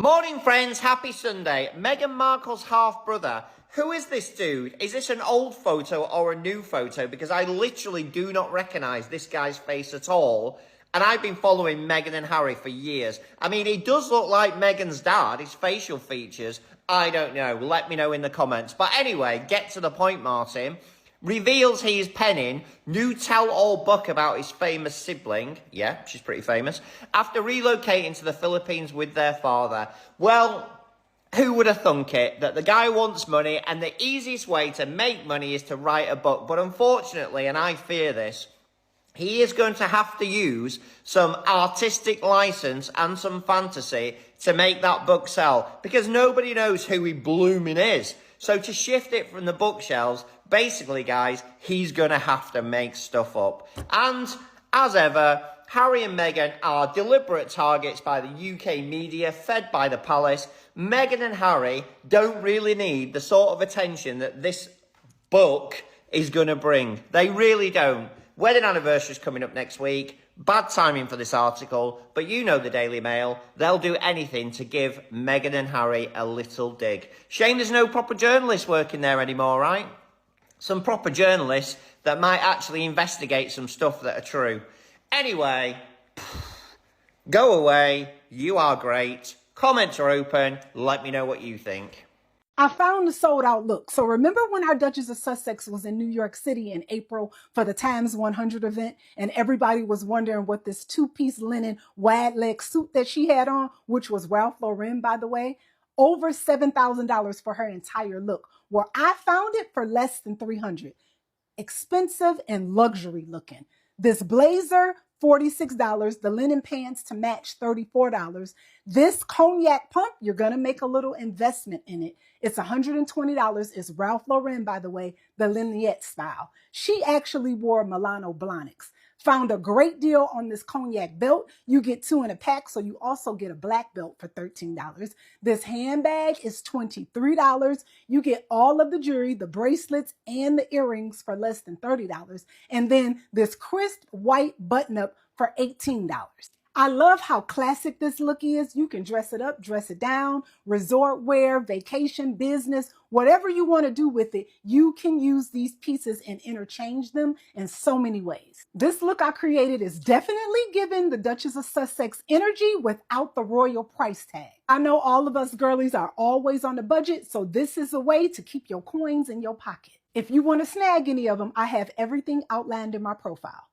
Morning, friends. Happy Sunday. Meghan Markle's half-brother. Who is this dude? Is this an old photo or a new photo? Because I literally do not recognise this guy's face at all. And I've been following Meghan and Harry for years. I mean, he does look like Meghan's dad, his facial features. I don't know. Let me know in the comments. But anyway, get to the point, Martin. Reveals he is penning new tell-all book about his famous sibling. Yeah, she's pretty famous. After relocating to the Philippines with their father. Well, who would have thunk it? That the guy wants money and the easiest way to make money is to write a book. But unfortunately, and I fear this, he is going to have to use some artistic license and some fantasy to make that book sell. Because nobody knows who he blooming is. So to shift it from the bookshelves, basically, guys, he's going to have to make stuff up. And, as ever, Harry and Meghan are deliberate targets by the UK media, fed by the palace. Meghan and Harry don't really need the sort of attention that this book is going to bring. They really don't. Wedding anniversary is coming up next week. Bad timing for this article, but you know the Daily Mail. They'll do anything to give Meghan and Harry a little dig. Shame there's no proper journalists working there anymore, right? Some proper journalists that might actually investigate some stuff that are true. Anyway, go away. You are great. Comments are open. Let me know what you think. I found the sold out look. So remember when our Duchess of Sussex was in New York City in April for the Times 100 event and everybody was wondering what this two-piece linen wide leg suit that she had on, which was Ralph Lauren, by the way, over $7,000 for her entire look. Well, I found it for less than $300. Expensive and luxury looking. This blazer, $46. The linen pants to match, $34. This cognac pump, you're going to make a little investment in it. It's $120. It's Ralph Lauren, by the way, the Lynette style. She actually wore Milano Blahniks. Found a great deal on this cognac belt. You get 2 in a pack, so you also get a black belt for $13. This handbag is $23. You get all of the jewelry, the bracelets, and the earrings for less than $30. And then this crisp white button-up for $18. I love how classic this look is. You can dress it up, dress it down, resort wear, vacation, business, whatever you want to do with it, you can use these pieces and interchange them in so many ways. This look I created is definitely giving the Duchess of Sussex energy without the royal price tag. I know all of us girlies are always on the budget, so this is a way to keep your coins in your pocket. If you want to snag any of them, I have everything outlined in my profile.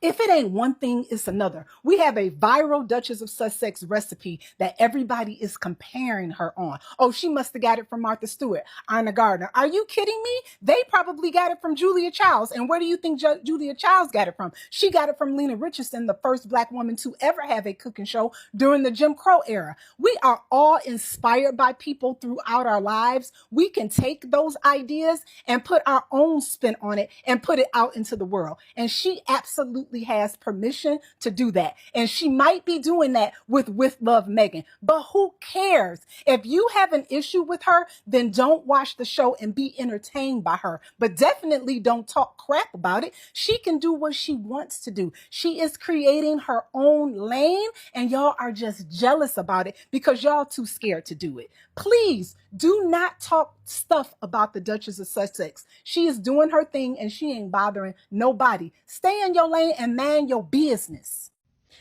If it ain't one thing, it's another. We have a viral Duchess of Sussex recipe that everybody is comparing her on. Oh, she must have got it from Martha Stewart, Anna Gardner. Are you kidding me? They probably got it from Julia Childs. And where do you think Julia Childs got it from? She got it from Lena Richardson, the first Black woman to ever have a cooking show during the Jim Crow era. We are all inspired by people throughout our lives. We can take those ideas and put our own spin on it and put it out into the world. And she absolutely has permission to do that. And she might be doing that with Love Meghan. But who cares? If you have an issue with her, then don't watch the show and be entertained by her. But definitely don't talk crap about it. She can do what she wants to do. She is creating her own lane, and y'all are just jealous about it because y'all too scared to do it. Please do not talk stuff about the Duchess of Sussex. She is doing her thing and she ain't bothering nobody. Stay in your lane and mind your business.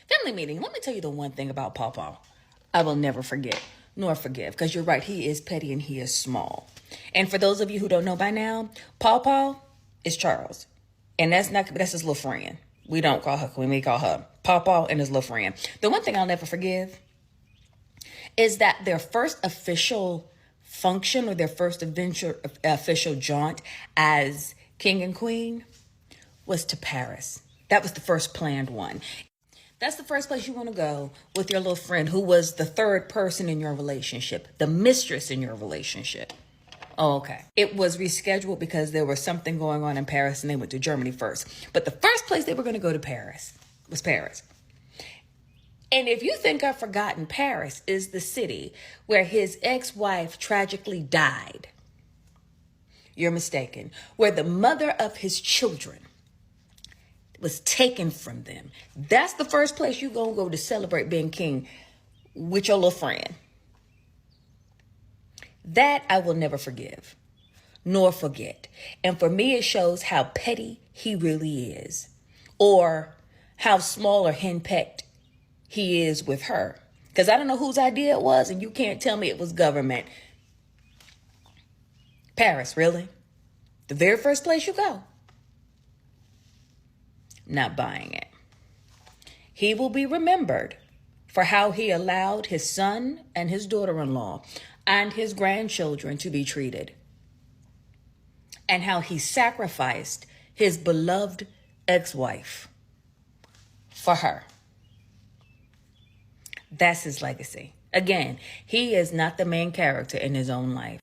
Family meeting. Let me tell you the one thing about Pawpaw I will never forget nor forgive, because you're right, he is petty and he is small. And for those of you who don't know by now, Pawpaw is Charles. And that's his little friend. We don't call her, we may call her Pawpaw and his little friend. The one thing I'll never forgive is that their first official function or their first official jaunt as king and queen was to Paris. That was the first planned one. That's the first place you want to go with your little friend who was the third person in your relationship, the mistress in your relationship. Oh, okay. It was rescheduled because there was something going on in Paris and they went to Germany first. But the first place they were going to go to Paris was Paris. And if you think I've forgotten, Paris is the city where his ex-wife tragically died. You're mistaken. Where the mother of his children was taken from them. That's the first place you're going to go to celebrate being king with your little friend. That I will never forgive, nor forget. And for me, it shows how petty he really is, or how small or henpecked he is with her. Because I don't know whose idea it was, and you can't tell me it was government. Paris, really? The very first place you go? Not buying it. He will be remembered for how he allowed his son and his daughter-in-law and his grandchildren to be treated, and how he sacrificed his beloved ex-wife for her. That's his legacy. Again, he is not the main character in his own life.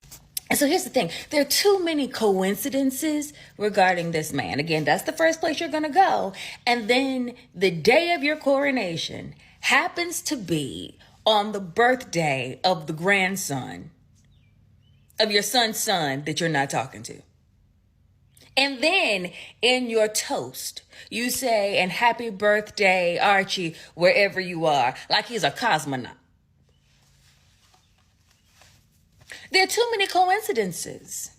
And so here's the thing. There are too many coincidences regarding this man. Again, that's the first place you're going to go. And then the day of your coronation happens to be on the birthday of the grandson of your son's son that you're not talking to. And then in your toast, you say, and happy birthday, Archie, wherever you are, like he's a cosmonaut. There are too many coincidences.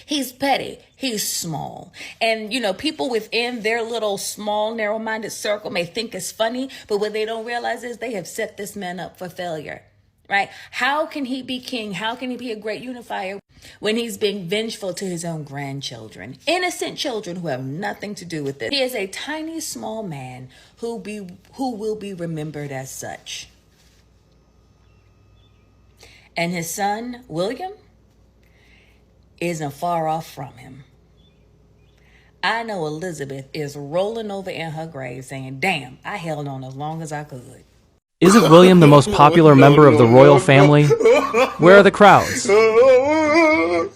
He's petty. He's small. And, you know, people within their little small, narrow-minded circle may think it's funny, but what they don't realize is they have set this man up for failure, right? How can he be king? How can he be a great unifier when he's being vengeful to his own grandchildren, innocent children who have nothing to do with it? He is a tiny, small man who will be remembered as such. And his son, William, isn't far off from him. I know Elizabeth is rolling over in her grave saying, damn, I held on as long as I could. Isn't William the most popular member of the royal family? Where are the crowds? No.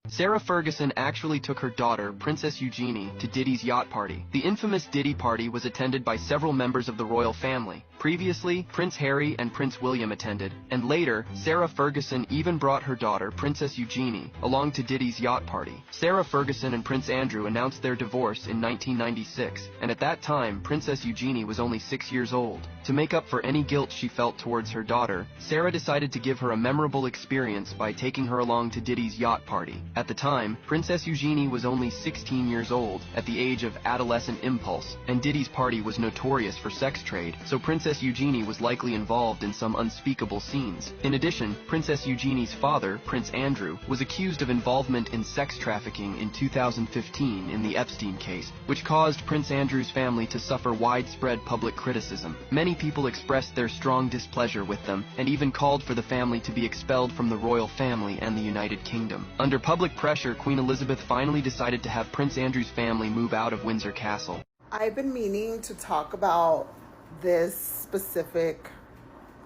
Sarah Ferguson actually took her daughter, Princess Eugenie, to Diddy's yacht party. The infamous Diddy party was attended by several members of the royal family. Previously, Prince Harry and Prince William attended, and later, Sarah Ferguson even brought her daughter, Princess Eugenie, along to Diddy's yacht party. Sarah Ferguson and Prince Andrew announced their divorce in 1996, and at that time, Princess Eugenie was only 6 years old. To make up for any guilt she felt towards her daughter, Sarah decided to give her a memorable experience by taking her along to Diddy's yacht party. At the time, Princess Eugenie was only 16 years old, at the age of adolescent impulse, and Diddy's party was notorious for sex trade, so Princess Eugenie was likely involved in some unspeakable scenes. In addition, Princess Eugenie's father, Prince Andrew, was accused of involvement in sex trafficking in 2015 in the Epstein case, which caused Prince Andrew's family to suffer widespread public criticism. Many people expressed their strong displeasure with them, and even called for the family to be expelled from the royal family and the United Kingdom. Under public pressure, Queen Elizabeth finally decided to have Prince Andrew's family move out of Windsor Castle. I've been meaning to talk about this specific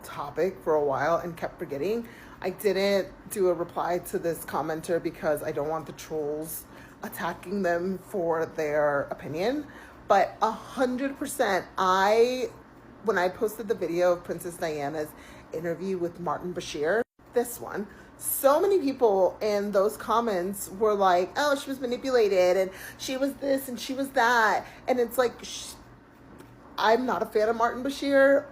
topic for a while and kept forgetting. I didn't do a reply to this commenter because I don't want the trolls attacking them for their opinion. But 100%, when I posted the video of Princess Diana's interview with Martin Bashir, this one, so many people in those comments were like, oh, she was manipulated and she was this and she was that. And it's like, I'm not a fan of Martin Bashir,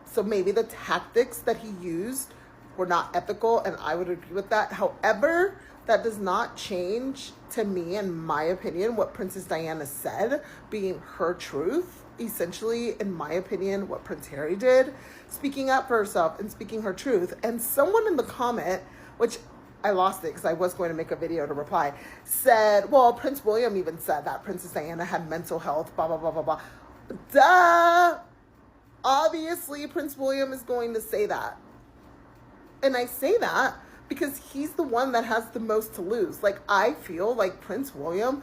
so maybe the tactics that he used were not ethical, and I would agree with that. However, that does not change, to me, in my opinion, what Princess Diana said being her truth. Essentially, in my opinion, what Prince Harry did, speaking up for herself and speaking her truth. And someone in the comment, which I lost it because I was going to make a video to reply, said, well, Prince William even said that Princess Diana had mental health, blah, blah, blah, blah, blah. Duh! Obviously, Prince William is going to say that. And I say that because he's the one that has the most to lose. Like, I feel like Prince William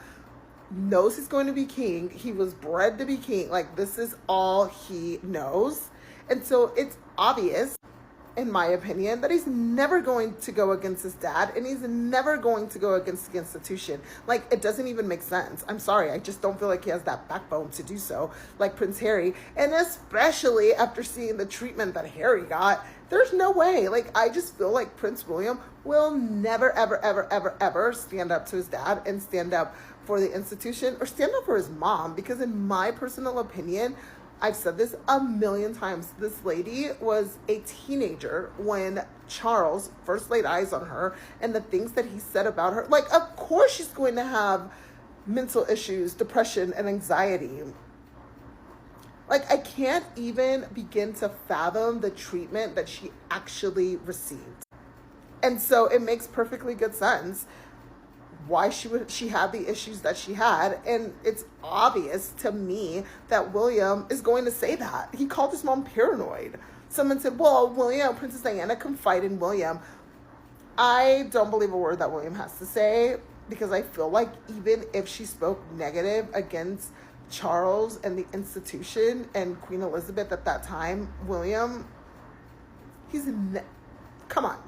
knows he's going to be king. He was bred to be king. Like, this is all he knows. And so it's obvious in my opinion, that he's never going to go against his dad, and he's never going to go against the institution. Like, it doesn't even make sense. I'm sorry. I just don't feel like he has that backbone to do so, like Prince Harry. And especially after seeing the treatment that Harry got, there's no way. Like, I just feel like Prince William will never, ever, ever, ever, ever stand up to his dad and stand up for the institution or stand up for his mom, because in my personal opinion, I've said this a million times, this lady was a teenager when Charles first laid eyes on her, and the things that he said about her, like, of course she's going to have mental issues, depression, and anxiety. Like, I can't even begin to fathom the treatment that she actually received. And so it makes perfectly good sense why she had the issues that she had. And it's obvious to me that William is going to say that. He called his mom paranoid. Someone said, well, William, Princess Diana confided in William. I don't believe a word that William has to say, because I feel like even if she spoke negative against Charles and the institution and Queen Elizabeth at that time, William, come on.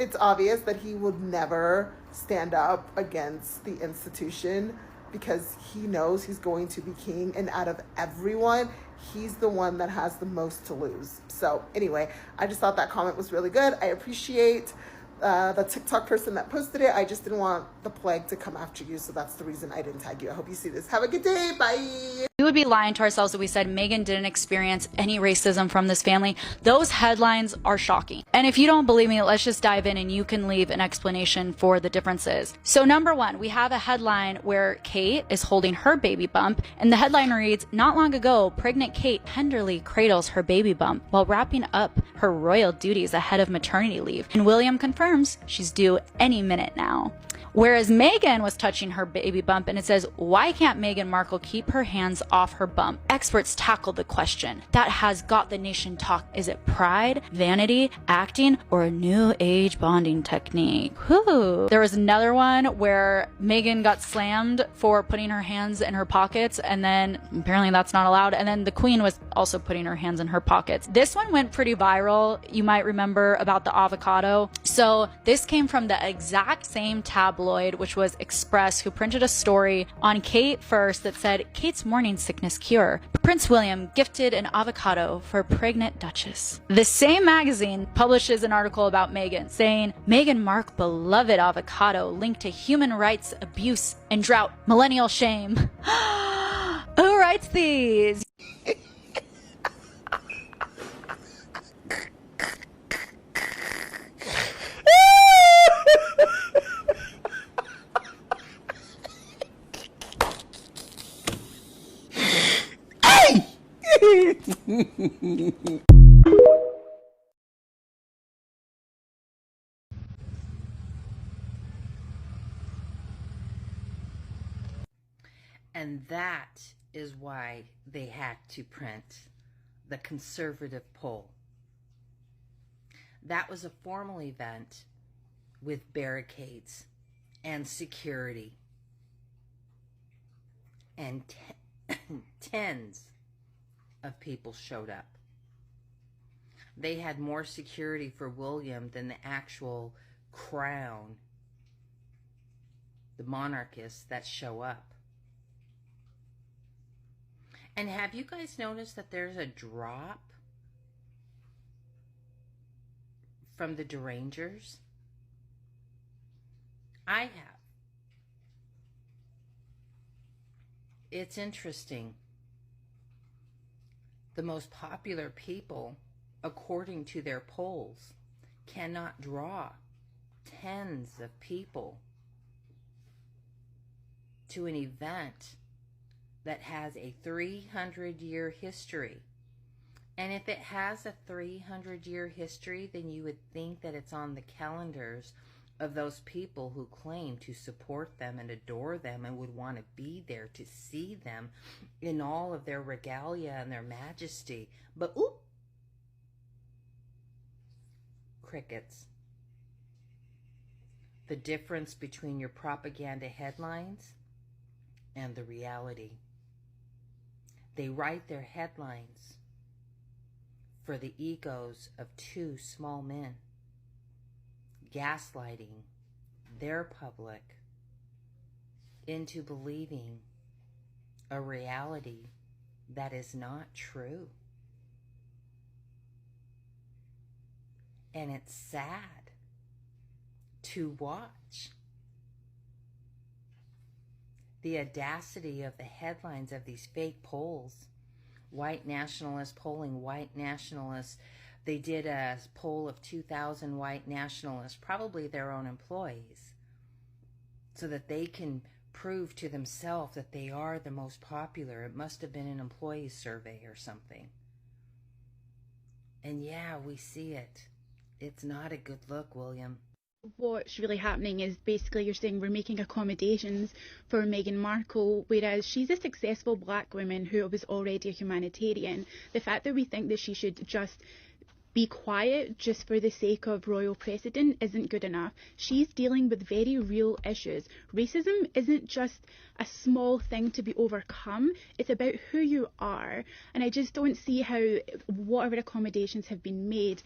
It's obvious that he would never stand up against the institution, because he knows he's going to be king, and out of everyone, he's the one that has the most to lose. So anyway, I just thought that comment was really good. I appreciate the TikTok person that posted it. I just didn't want the plague to come after you, so that's the reason I didn't tag you. I hope you see this. Have a good day. Bye. We would be lying to ourselves if we said Meghan didn't experience any racism from this family. Those headlines are shocking. And if you don't believe me, let's just dive in and you can leave an explanation for the differences. So number one, we have a headline where Kate is holding her baby bump, and the headline reads, "Not long ago, pregnant Kate tenderly cradles her baby bump while wrapping up her royal duties ahead of maternity leave. And William confirms she's due any minute now." Whereas Meghan was touching her baby bump, and it says, "Why can't Meghan Markle keep her hands off her bump?" Experts tackle the question that has got the nation talk. Is it pride, vanity, acting, or a new age bonding technique? Whew. There was another one where Meghan got slammed for putting her hands in her pockets, and then apparently that's not allowed. And then the Queen was also putting her hands in her pockets. This one went pretty viral. You might remember about the avocado. So this came from the exact same tabloid, which was Express, who printed a story on Kate first that said, "Kate's morning sickness cure. Prince William gifted an avocado for pregnant Duchess." The same magazine publishes an article about Meghan, saying, "Meghan Markle beloved avocado linked to human rights abuse and drought. Millennial shame." Who writes these? And that is why they had to print the conservative poll. That was a formal event with barricades and security. And tens of people showed up. They had more security for William than the actual crown, the monarchists that show up. And have you guys noticed that there's a drop from the derangers? I have. It's interesting. The most popular people, according to their polls, cannot draw tens of people to an event that has a 300-year history. And if it has a 300-year history, then you would think that it's on the calendars of those people who claim to support them and adore them and would want to be there to see them in all of their regalia and their majesty. But oop, crickets. The difference between your propaganda headlines and the reality. They write their headlines for the egos of two small men, gaslighting their public into believing a reality that is not true. And it's sad to watch. The audacity of the headlines of these fake polls. White nationalists polling white nationalists. They did a poll of 2,000 white nationalists, probably their own employees, so that they can prove to themselves that they are the most popular. It must have been an employee survey or something. And yeah, we see it. It's not a good look, William. What's really happening is basically you're saying we're making accommodations for Meghan Markle, whereas she's a successful black woman who was already a humanitarian. The fact that we think that she should just be quiet just for the sake of royal precedent isn't good enough. She's dealing with very real issues. Racism isn't just a small thing to be overcome. It's about who you are. And I just don't see how whatever accommodations have been made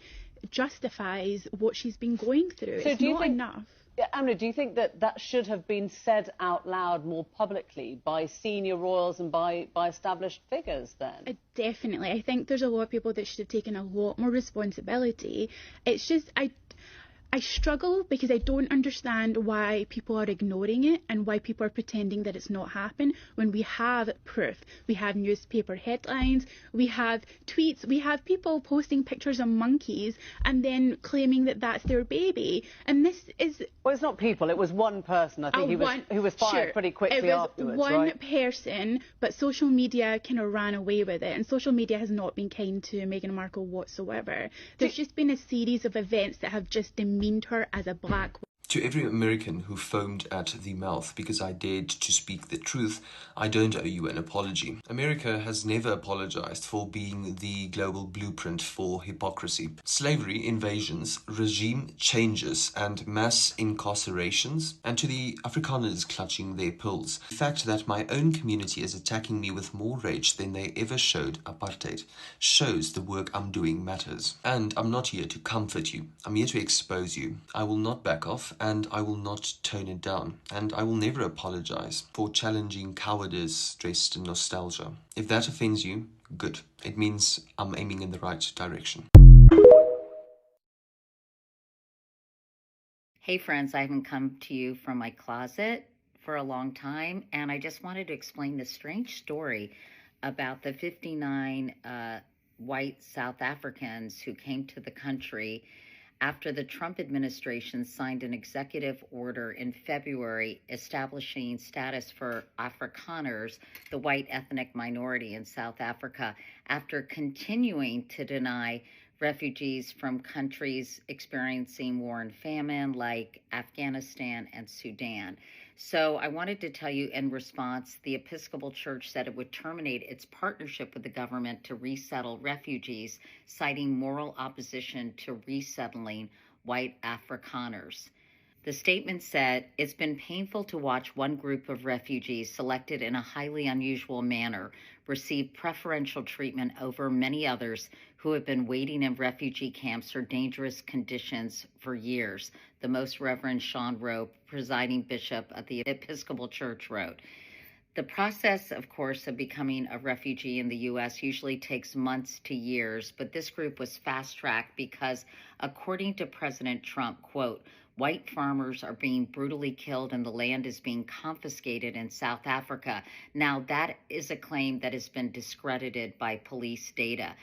justifies what she's been going through. So it's not enough. Amna, do you think that that should have been said out loud more publicly by senior royals and by established figures then? Definitely. I think there's a lot of people that should have taken a lot more responsibility. It's just, I struggle because I don't understand why people are ignoring it and why people are pretending that it's not happened when we have proof. We have newspaper headlines, we have tweets, we have people posting pictures of monkeys and then claiming that that's their baby. And this is... Well, it's not people, it was one person, I think, who was fired pretty quickly afterwards, right? It was one person, but social media kind of ran away with it, and social media has not been kind to Meghan Markle whatsoever. There's just been a series of events that have just demeaned her as a black woman. To every American who foamed at the mouth because I dared to speak the truth, I don't owe you an apology. America has never apologized for being the global blueprint for hypocrisy. Slavery, invasions, regime changes, and mass incarcerations, and to the Afrikaners clutching their pearls. The fact that my own community is attacking me with more rage than they ever showed apartheid shows the work I'm doing matters. And I'm not here to comfort you. I'm here to expose you. I will not back off, and I will not tone it down, and I will never apologize for challenging cowardice dressed in nostalgia. If that offends you, good. It means I'm aiming in the right direction. Hey friends, I haven't come to you from my closet for a long time, and I just wanted to explain this strange story about the 59 white South Africans who came to the country after the Trump administration signed an executive order in February establishing status for Afrikaners, the white ethnic minority in South Africa, after continuing to deny refugees from countries experiencing war and famine like Afghanistan and Sudan. So I wanted to tell you, in response, the Episcopal Church said it would terminate its partnership with the government to resettle refugees, citing moral opposition to resettling white Afrikaners. The statement said, "It's been painful to watch one group of refugees selected in a highly unusual manner receive preferential treatment over many others who have been waiting in refugee camps or dangerous conditions for years," the Most Reverend Sean Rowe, presiding bishop at the Episcopal Church, wrote. The process, of course, of becoming a refugee in the U.S. usually takes months to years, but this group was fast-tracked because, according to President Trump, quote, "White farmers are being brutally killed and the land is being confiscated in South Africa." Now, that is a claim that has been discredited by police data.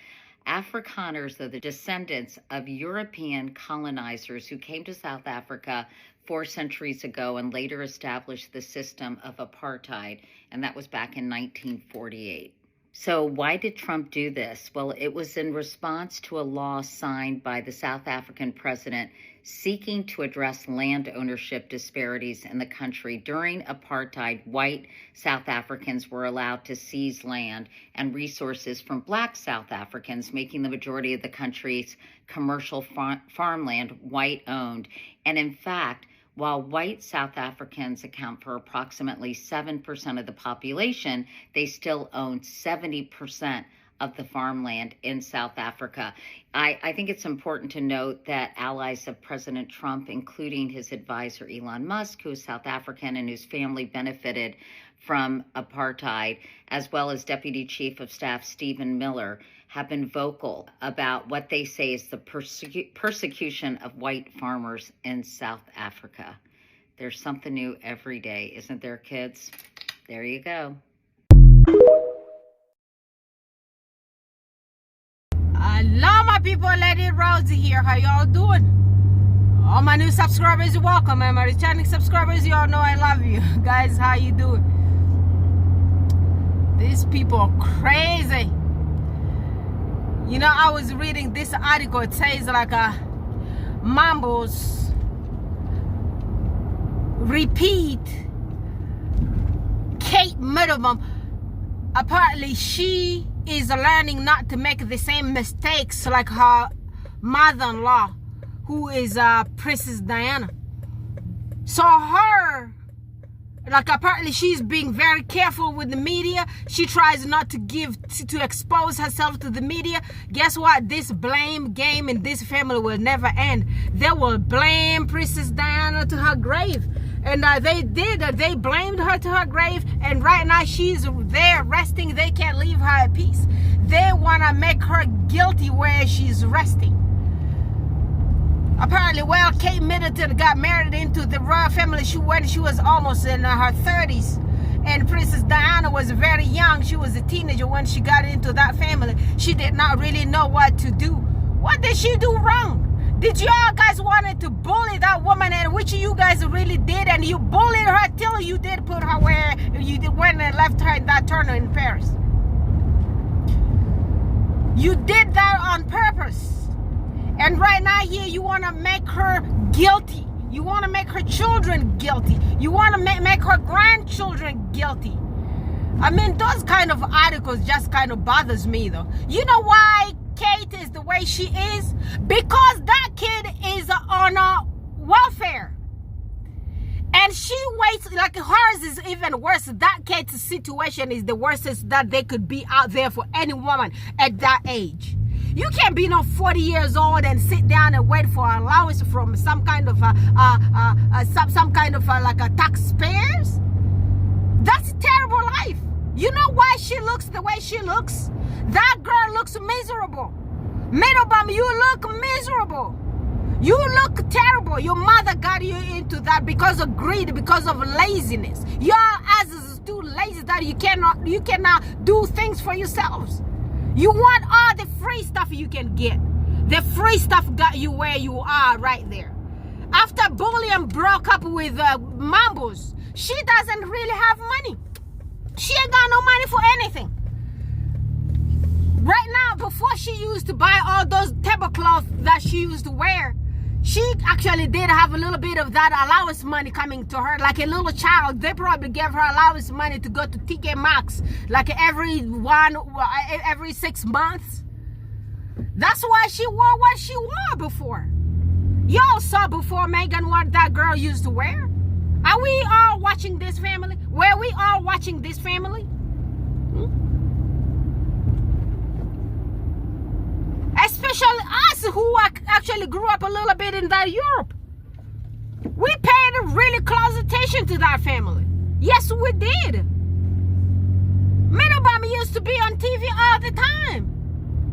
Afrikaners are the descendants of European colonizers who came to South Africa 4 centuries ago and later established the system of apartheid, and that was back in 1948. So why did Trump do this? Well, it was in response to a law signed by the South African president seeking to address land ownership disparities in the country. During apartheid, white South Africans were allowed to seize land and resources from black South Africans, making the majority of the country's commercial farmland white-owned. And in fact, while white South Africans account for approximately 7% of the population, they still own 70% of the farmland in South Africa. I think it's important to note that allies of President Trump, including his advisor Elon Musk, who is South African and whose family benefited from apartheid, as well as Deputy Chief of Staff Stephen Miller, have been vocal about what they say is the persecution of white farmers in South Africa. There's something new every day, isn't there, kids? There you go. Hello, my people. Lady Rosie here. How y'all doing? All my new subscribers, you're welcome. And my returning subscribers, y'all know I love you. Guys, how you doing? These people are crazy. You know, I was reading this article. It says like Mambo's repeat Kate Middleton. Apparently she is learning not to make the same mistakes like her mother-in-law, who is Princess Diana. So her, like, apparently she's being very careful with the media. She tries not to to expose herself to the media. Guess what? This blame game in this family will never end. They will blame Princess Diana to her grave. And they did. They blamed her to her grave. And right now she's there resting. They can't leave her at peace. They want to make her guilty where she's resting. Apparently, well, Kate Middleton got married into the royal family when she was almost in her 30s. And Princess Diana was very young. She was a teenager when she got into that family. She did not really know what to do. What did she do wrong? Did y'all guys wanted to bully that woman, and which you guys really did, and you bullied her till you did put her where you went and left her in that turner in Paris? You did that on purpose. And right now here you want to make her guilty. You want to make her children guilty. You want to make her grandchildren guilty. I mean, those kind of articles just kind of bothers me though. You know why Kate is the way she is? Because that kid is on welfare. And she waits, like hers is even worse. That kid's situation is the worstest that they could be out there for any woman at that age. You can't be no 40 years old and sit down and wait for allowance from some kind of like a taxpayers. That's a terrible life. You know why she looks the way she looks? That girl looks miserable. Middleton, you look miserable. You look terrible. Your mother got you into that because of greed, because of laziness. Your ass is too lazy that you cannot do things for yourselves. You want all the free stuff you can get. The free stuff got you where you are right there. After Bullion broke up with Mambos, she doesn't really have money. She ain't got no money for anything. Right now, before she used to buy all those tablecloths that she used to wear, she actually did have a little bit of that allowance money coming to her. Like a little child, they probably gave her allowance money to go to TK Maxx like every 6 months. That's why she wore what she wore before. Y'all saw before Meghan what that girl used to wear. Are we all watching this family? Were we all watching this family? Especially us who actually grew up a little bit in that Europe. We paid really close attention to that family. Yes, we did. Middleton used to be on TV all the time.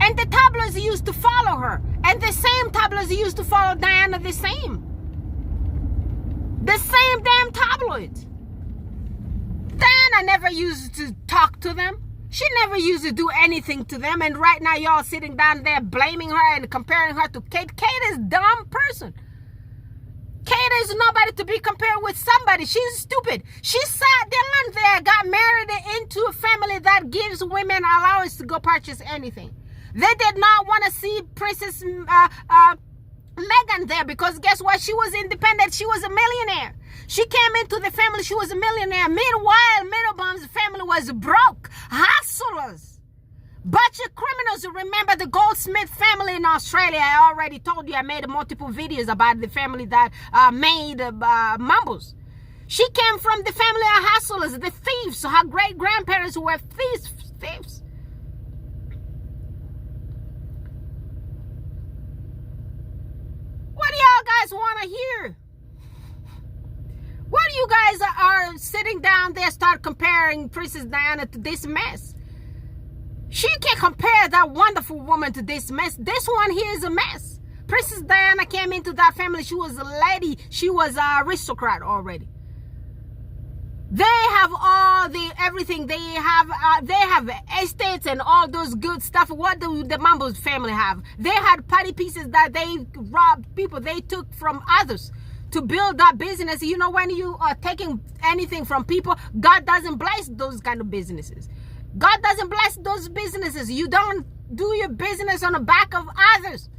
And the tabloids used to follow her. And the same tabloids used to follow Diana the same. The same damn tabloids. Diana never used to talk to them. She never used to do anything to them. And right now y'all sitting down there blaming her and comparing her to Kate. Kate is a dumb person. Kate is nobody to be compared with somebody. She's stupid. She sat down there, got married into a family that gives women allowance to go purchase anything. They did not want to see Princess Meghan there because guess what? She was independent. She was a millionaire. She came into the family. She was a millionaire. Meanwhile, Middleton's family was broke. Hustlers. Bunch of criminals. Remember the Goldsmith family in Australia? I already told you. I made multiple videos about the family that made Mumbles. She came from the family of hustlers, the thieves. Her great-grandparents were thieves. guys want to hear? What do you guys are sitting down there start comparing Princess Diana to this mess? She can't compare that wonderful woman to this mess. This one here is a mess. Princess Diana came into that family. She was a lady. She was an aristocrat already. They have all the everything. They have estates and all those good stuff. What do the Mambo's family have? They had party pieces that they robbed people. They took from others to build that business. You know, when you are taking anything from people, God doesn't bless those kind of businesses. God doesn't bless those businesses. You don't do your business on the back of others.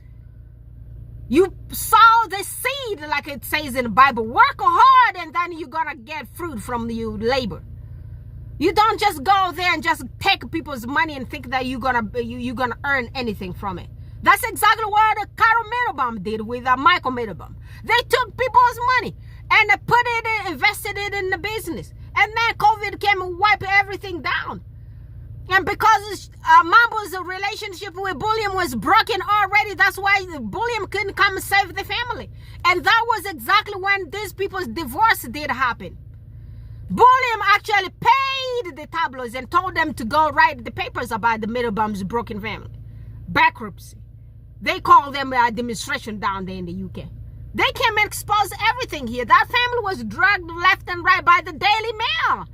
You sow the seed, like it says in the Bible. Work hard, and then you're gonna get fruit from your labor. You don't just go there and just take people's money and think that you're gonna earn anything from it. That's exactly what Carol Middleton did with Michael Middleton. They took people's money and put it, invested it in the business, and then COVID came and wiped everything down. And because Mambo's relationship with Bullion was broken already, that's why Bullion couldn't come and save the family. And that was exactly when these people's divorce did happen. Bullion actually paid the tabloids and told them to go write the papers about the Middleton's broken family. Bankruptcy. They call them administration down there in the UK. They came and exposed everything here. That family was dragged left and right by the Daily Mail.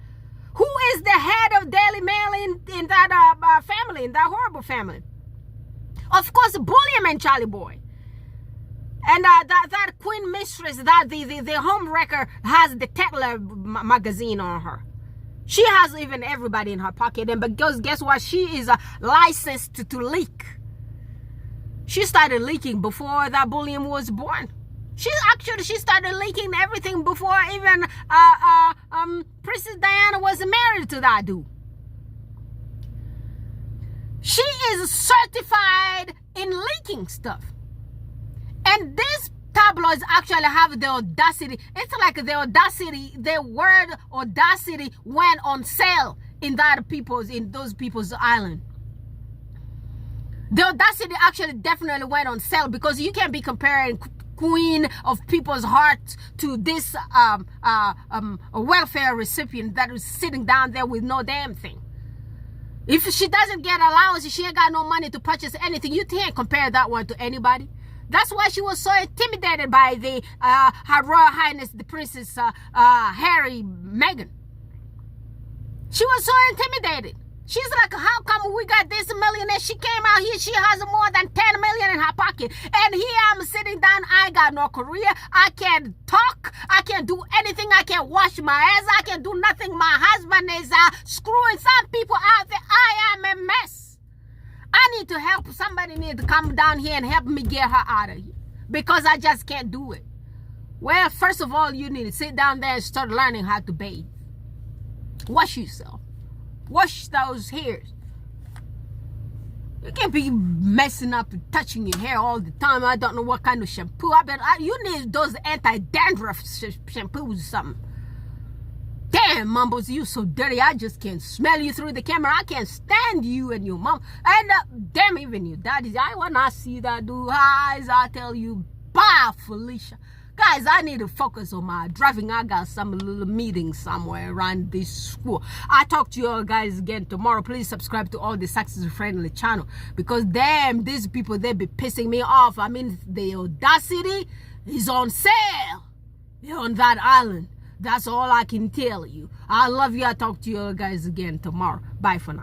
Who is the head of Daily Mail in that family, in that horrible family? Of course, Bullion and Charlie Boy. And that Queen Mistress, that the home wrecker has the Tetler magazine on her. She has even everybody in her pocket. And but guess what? She is licensed to leak. She started leaking before that Bullion was born. She started leaking everything before even Princess Diana was married to that dude. She is certified in leaking stuff. And these tabloids actually have the audacity. It's like the audacity, the word audacity went on sale in those people's island. The audacity actually definitely went on sale, because you can't be comparing queen of people's hearts to this welfare recipient that is sitting down there with no damn thing. If she doesn't get allowance, she ain't got no money to purchase anything. You can't compare that one to anybody. That's why she was so intimidated by the Her Royal Highness the Princess Harry Meghan. She was so intimidated. She's like, how come we got this millionaire? She came out here, she has more than 10 million in her pocket. And here I'm sitting down, I ain't got no career. I can't talk. I can't do anything. I can't wash my ass. I can't do nothing. My husband is screwing some people out there. I am a mess. I need to help. Somebody need to come down here and help me get her out of here, because I just can't do it. Well, first of all, you need to sit down there and start learning how to bathe. Wash yourself. Wash those hairs. You can't be messing up and touching your hair all the time. I don't know what kind of shampoo. You need those anti-dandruff shampoos or something. Damn, Mumbles, you so dirty. I just can't smell you through the camera. I can't stand you and your mom. And damn, even your daddy. I want to see that dude eyes. I tell you, bye, Felicia. Guys, I need to focus on my driving. I got some little meeting somewhere around this school. I'll talk to you all guys again tomorrow. Please subscribe to all the Success Friendly channel, because damn, these people, they be pissing me off. I mean, the audacity is on sale on that island. That's all I can tell you. I love you. I'll talk to you all guys again tomorrow. Bye for now.